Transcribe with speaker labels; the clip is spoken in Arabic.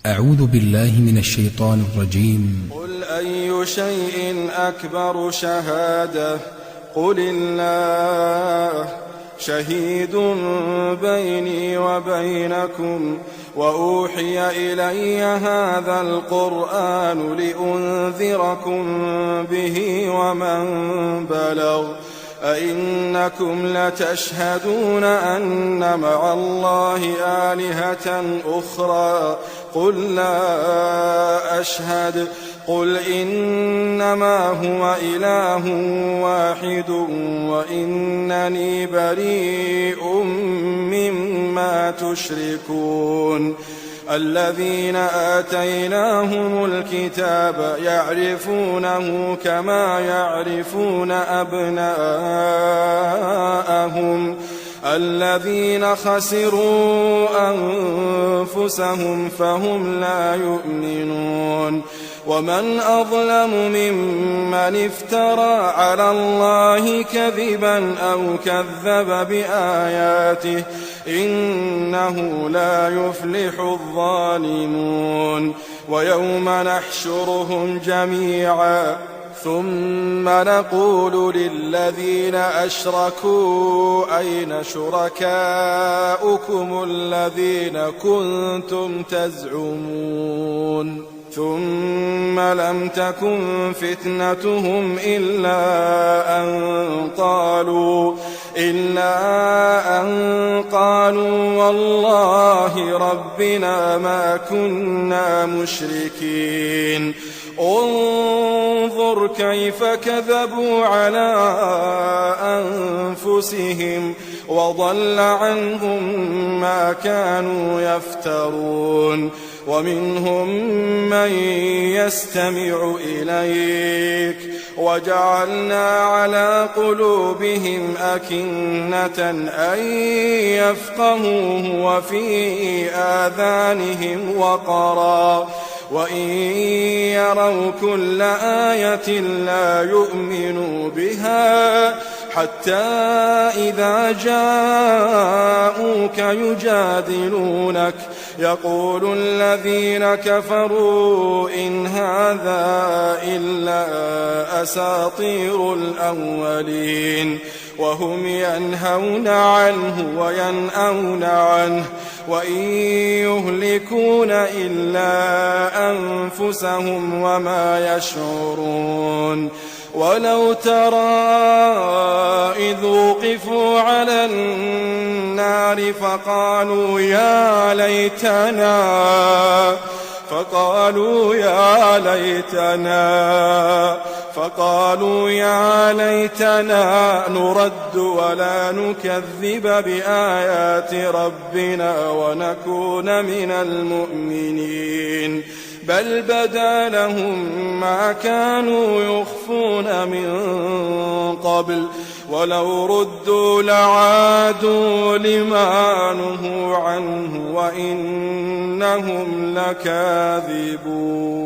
Speaker 1: أعوذ بالله من الشيطان الرجيم.
Speaker 2: قل أي شيء أكبر شهادة قل الله شهيد بيني وبينكم وأوحي إلي هذا القرآن لأنذركم به ومن بلغ أئنكم لتشهدون أن مع الله آلهة أخرى قل لا أشهد قل إنما هو إله واحد وإنني بريء مما تشركون الذين آتيناهم الكتاب يعرفونه كما يعرفون أبناءهم الذين خسروا أنفسهم فهم لا يؤمنون ومن أظلم ممن افترى على الله كذبا أو كذب بآياته إنه لا يفلح الظالمون ويوم نحشرهم جميعا ثم نقول للذين أشركوا أين شركاؤكم الذين كنتم تزعمون ثم لم تكن فتنتهم إلا أن قالوا والله ربنا ما كنا مشركين انظر كيف كذبوا على أنفسهم وضل عنهم ما كانوا يفترون ومنهم من يستمع إليك وجعلنا على قلوبهم أكنة أن يفقهوه وفي آذانهم وقرا وإن يروا كل آية لا يؤمنوا بها حتى إذا جاءوك يجادلونك يقول الذين كفروا إن هذا إلا أساطير الأولين وهم ينهون عنه وينأون عنه وإن يهلكون إلا أنفسهم وما يشعرون ولو ترى إذ وقفوا على النار فقالوا يا ليتنا نرد ولا نكذب بآيات ربنا ونكون من المؤمنين بل بدا لهم ما كانوا يخفون من قبل ولو ردوا لعادوا لما نهوا عنه وإنهم لكاذبون.